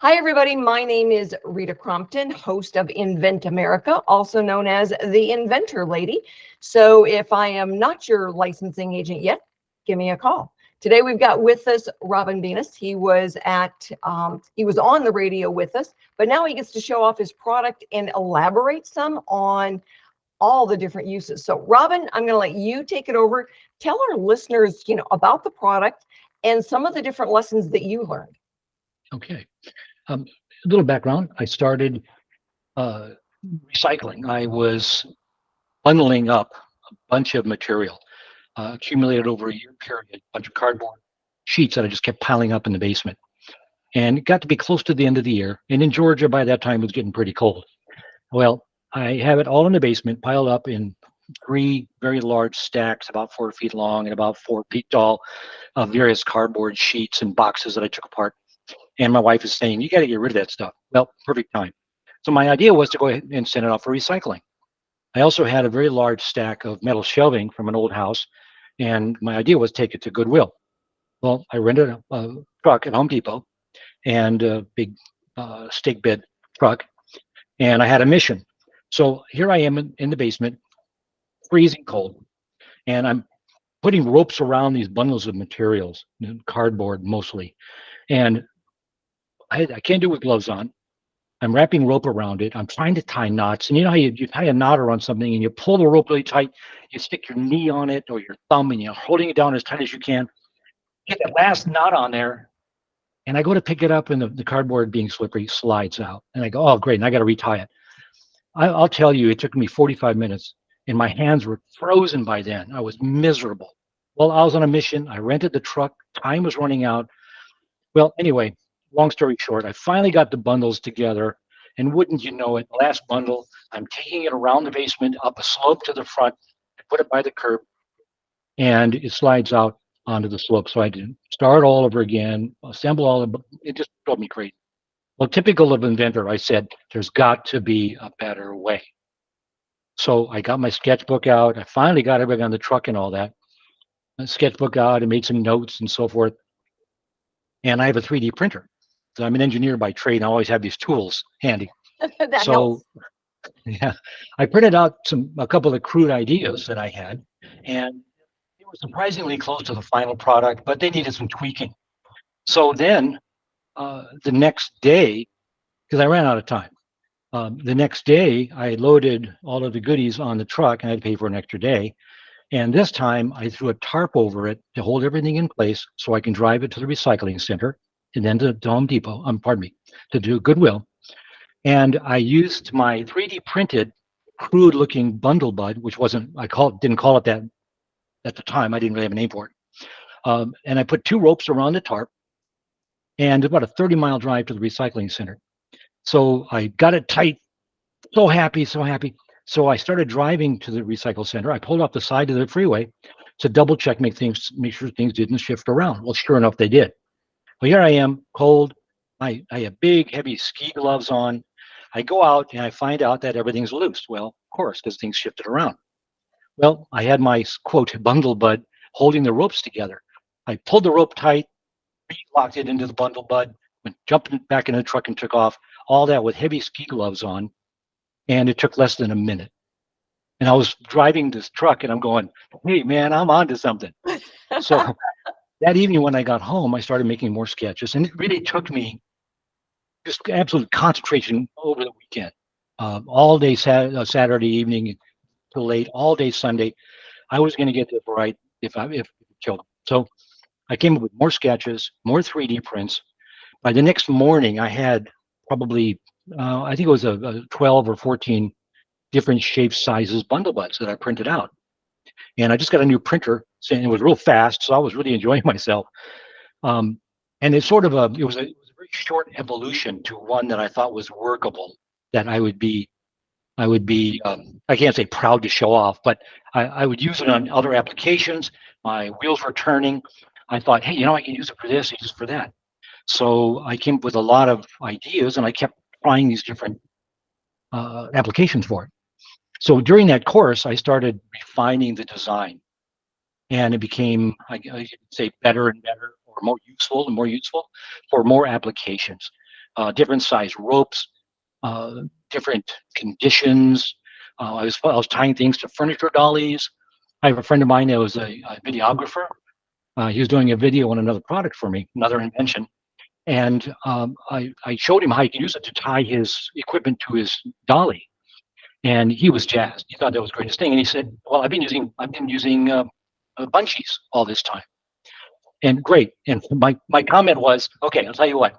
Hi, everybody. My name is Rita Crompton, host of Invent America, also known as the Inventor Lady. So if I am not your licensing agent yet, give me a call. Today we've got with us Robin Venus. He was on the radio with us, but now he gets to show off his product and elaborate some on all the different uses. So Robin, I'm going to let you take it over. Tell our listeners, about the product and some of the different lessons that you learned. Okay. A little background. I started uh, recycling. I was bundling up a bunch of material, accumulated over a year period, a bunch of cardboard sheets that I just kept piling up in the basement. And it got to be close to the end of the year. And in Georgia, by that time, it was getting pretty cold. Well, I have it all in the basement, piled up in three very large stacks, about 4 feet long and about 4 feet tall, of various cardboard sheets and boxes that I took apart. And my wife is saying, you got to get rid of that stuff. Well, perfect time. So my idea was to go ahead and send it off for recycling. I also had a very large stack of metal shelving from an old house, and my idea was take it to Goodwill. Well, I rented a truck at Home Depot and a big stake bed truck, and I had a mission. So here I am in the basement, freezing cold, and I'm putting ropes around these bundles of materials, cardboard mostly, and I can't do it with gloves on. I'm wrapping rope around it. I'm trying to tie knots. And you know how you tie a knot around something and you pull the rope really tight, you stick your knee on it or your thumb and you're holding it down as tight as you can. Get that last knot on there. And I go to pick it up and the cardboard being slippery slides out. And I go, oh, great. And I got to retie it. I'll tell you, it took me 45 minutes and my hands were frozen by then. I was miserable. Well, I was on a mission. I rented the truck. Time was running out. Well, anyway, long story short, I finally got the bundles together. And wouldn't you know it, the last bundle, I'm taking it around the basement, up a slope to the front, I put it by the curb, and it slides out onto the slope. So I had to start all over again, assemble all of it. Just drove me crazy. Well, typical of Inventor, I said, there's got to be a better way. So I got my sketchbook out. I finally got everything on the truck and all that. My sketchbook out and made some notes and so forth. And I have a 3D printer. So I'm an engineer by trade. And I always have these tools handy. That So helps. yeah, I printed out a couple of crude ideas that I had, and they were surprisingly close to the final product, but they needed some tweaking. So then the next day, because I ran out of time, the next day I loaded all of the goodies on the truck, and I had to pay for an extra day. And this time I threw a tarp over it to hold everything in place so I can drive it to the recycling center and then to Home Depot, pardon me, to do Goodwill. And I used my 3D printed crude looking bundle bud, which wasn't, didn't call it that at the time. I didn't really have a name for it. And I put two ropes around the tarp and about a 30-mile drive to the recycling center. So I got it tight, so happy, so happy. So I started driving to the recycle center. I pulled off the side of the freeway to double check, make sure things didn't shift around. Well, sure enough, they did. Well, here I am, cold. I have big, heavy ski gloves on. I go out and I find out that everything's loose. Well, of course, because things shifted around. Well, I had my quote bundle bud holding the ropes together. I pulled the rope tight, locked it into the bundle bud, went jumping back in the truck and took off. All that with heavy ski gloves on, and it took less than a minute. And I was driving this truck, and I'm going, "Hey, man, I'm onto something." So that evening when I got home, I started making more sketches, and it really took me just absolute concentration over the weekend. All day Saturday evening till late, all day Sunday. I was going to get this right if it killed. So I came up with more sketches, more 3D prints. By the next morning, I had probably I think it was a 12 or 14 different shapes, sizes bundle buds that I printed out. And I just got a new printer, and it was real fast, so I was really enjoying myself. Um, and it's sort of it was a very short evolution to one that I thought was workable, that I would be I can't say proud to show off, but I would use it on other applications. My wheels were turning. I thought, hey, I can use it for this, use it for that. So I came up with a lot of ideas, and I kept trying these different applications for it. So during that course, I started refining the design, and it became, I could say, better and better, or more useful and more useful for more applications. different size ropes, different conditions. I was tying things to furniture dollies. I have a friend of mine that was a videographer. He was doing a video on another product for me, another invention. And I showed him how he could use it to tie his equipment to his dolly. And he was jazzed. He thought that was the greatest thing. And he said, well, I've been using bungees all this time. And great. And my comment was, okay, I'll tell you what.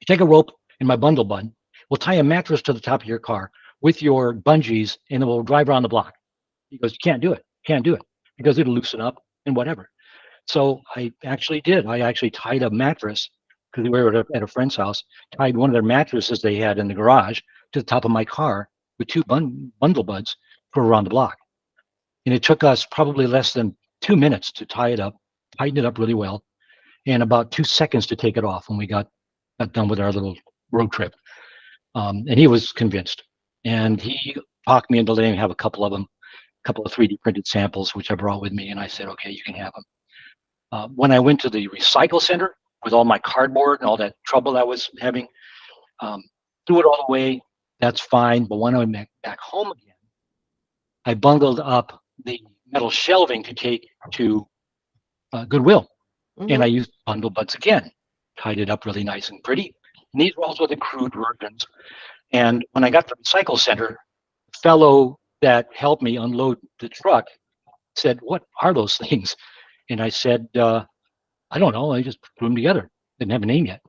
You take a rope and my bundle bud. We'll tie a mattress to the top of your car with your bungees, and then we'll drive around the block. He goes, you can't do it. Can't do it because it'll loosen up and whatever. So I actually did. I actually tied a mattress because we were at a friend's house, tied one of their mattresses they had in the garage to the top of my car with two bundle buds for around the block. And it took us probably less than 2 minutes to tie it up, tighten it up really well, and about 2 seconds to take it off when we got done with our little road trip. And he was convinced. And he talked me into letting him have a couple of them, a couple of 3D printed samples, which I brought with me. And I said, okay, you can have them. When I went to the recycle center with all my cardboard and all that trouble I was having, threw it all away. That's fine. But when I went back home again, I bundled up the metal shelving to take to Goodwill. Mm-hmm. And I used bundle buds again, tied it up really nice and pretty. And these were also the crude versions. And when I got to the recycle center, the fellow that helped me unload the truck said, what are those things? And I said, I don't know. I just put them together. Didn't have a name yet.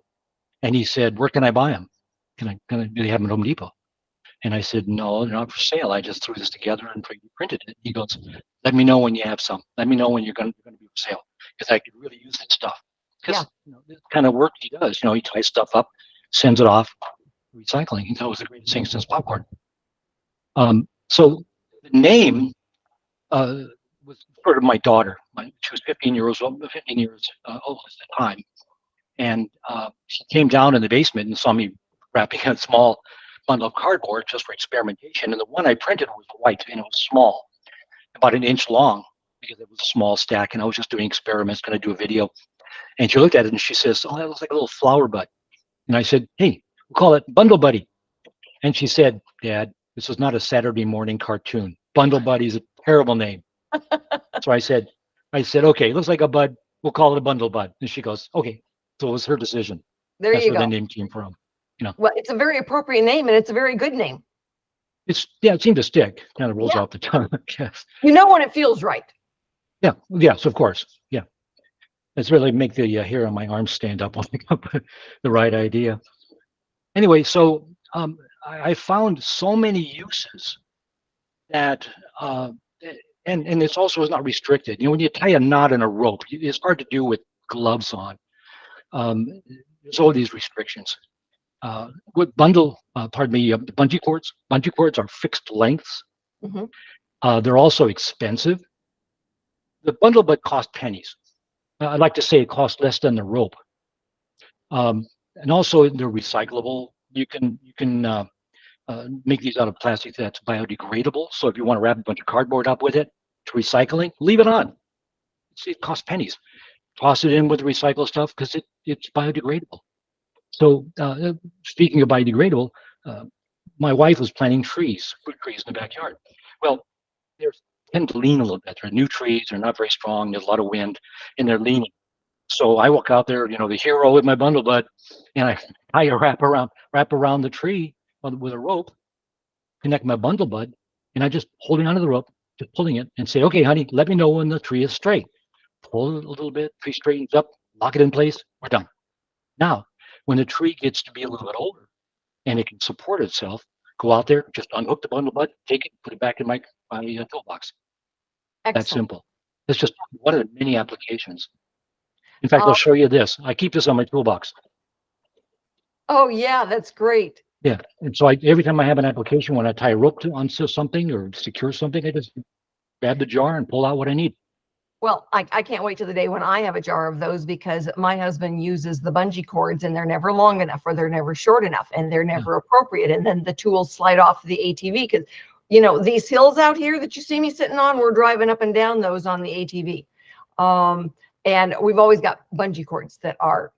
And he said, where can I buy them? Do they have them at Home Depot? And I said, no, they're not for sale. I just threw this together and printed it. He goes, let me know when you have some. Let me know when you're going to be for sale, because I could really use that stuff. Because this kind of work he does, he ties stuff up, sends it off, recycling. He thought it was the greatest thing since popcorn. So the name was sort of my daughter. She was 15 years old at the time. And she came down in the basement and saw me wrapping a small bundle of cardboard just for experimentation. And the one I printed was white, and it was small, about an inch long, because it was a small stack. And I was just doing experiments, going to do a video. And she looked at it and she says, oh, that looks like a little flower bud. And I said, hey, we'll call it Bundle Buddy. And she said, Dad, this is not a Saturday morning cartoon. Bundle Buddy is a terrible name. So I said, okay, it looks like a bud. We'll call it a Bundle Bud. And she goes, okay. So it was her decision. There you go. That's where the name came from. Well, it's a very appropriate name, and it's a very good name. It seemed to stick. Kind of rolls off the tongue, I guess. When it feels right. Yeah. Yes, of course. Yeah. It's really make the hair on my arms stand up when I got the right idea. Anyway, so I found so many uses that, and it's also not restricted. When you tie a knot in a rope, it's hard to do with gloves on. There's all these restrictions. With bungee cords. Bungee cords are fixed lengths. Mm-hmm. They're also expensive. The bundle bud cost pennies. I'd like to say it costs less than the rope. And also they're recyclable. You can make these out of plastic that's biodegradable. So if you want to wrap a bunch of cardboard up with it to recycling, leave it on. It costs pennies. Toss it in with the recycled stuff because it's biodegradable. So speaking of biodegradable, my wife was planting fruit trees in the backyard. Well, they tend to lean a little bit. They're new trees. They're not very strong. There's a lot of wind, and they're leaning. So I walk out there, the hero with my bundle bud, and I tie a wrap around the tree with a rope, connect my bundle bud, and I just holding onto the rope, just pulling it, and say, okay, honey, let me know when the tree is straight. Pull it a little bit, tree straightens up, lock it in place, we're done. Now, when the tree gets to be a little bit older and it can support itself, go out there, just unhook the bundle bud, take it, put it back in my toolbox. Excellent. That's simple. It's just one of the many applications. In fact, I'll show you this. I keep this on my toolbox. Oh, yeah, that's great. Yeah, and so every time I have an application, when I tie a rope onto something or secure something, I just grab the jar and pull out what I need. Well, I can't wait till the day when I have a jar of those, because my husband uses the bungee cords and they're never long enough, or they're never short enough, and they're never appropriate. And then the tools slide off the ATV because, these hills out here that you see me sitting on, we're driving up and down those on the ATV. And we've always got bungee cords that are,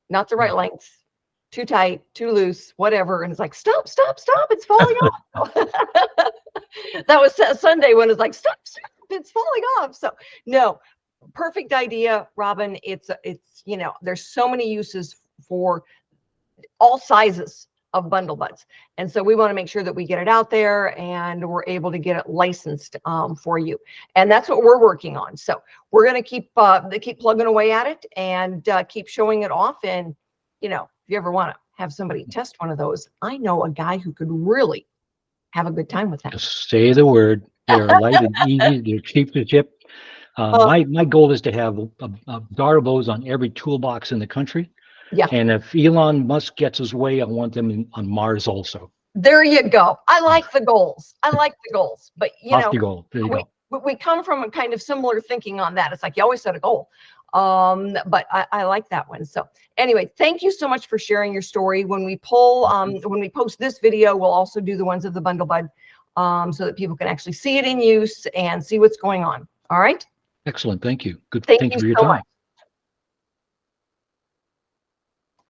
not the right length. too tight, too loose, whatever. And it's like, stop, stop, stop, it's falling off. That was Sunday when it's like, stop, stop, it's falling off. So no, perfect idea, Robin. It's, you know, there's so many uses for all sizes of bundle buds. And so we want to make sure that we get it out there and we're able to get it licensed for you. And that's what we're working on. So we're going to keep plugging away at it and keep showing it off. And, you know, if you ever want to have somebody test one of those, I know a guy who could really have a good time with that. Just say the word. They're light and easy. They're cheap to ship. My goal is to have a jar of those on every toolbox in the country. Yeah. And if Elon Musk gets his way, I want them on Mars also. There you go. I like the goals. I like the goals. But, you know, Goal. There you go. We come from a kind of similar thinking on that. It's like you always set a goal. But I like that one. So anyway, thank you so much for sharing your story. When we post this video, we'll also do the ones of the bundle bud so that people can actually see it in use and see what's going on. All right. Excellent. Thank you. Good. Thank Thank you you for your so time. much.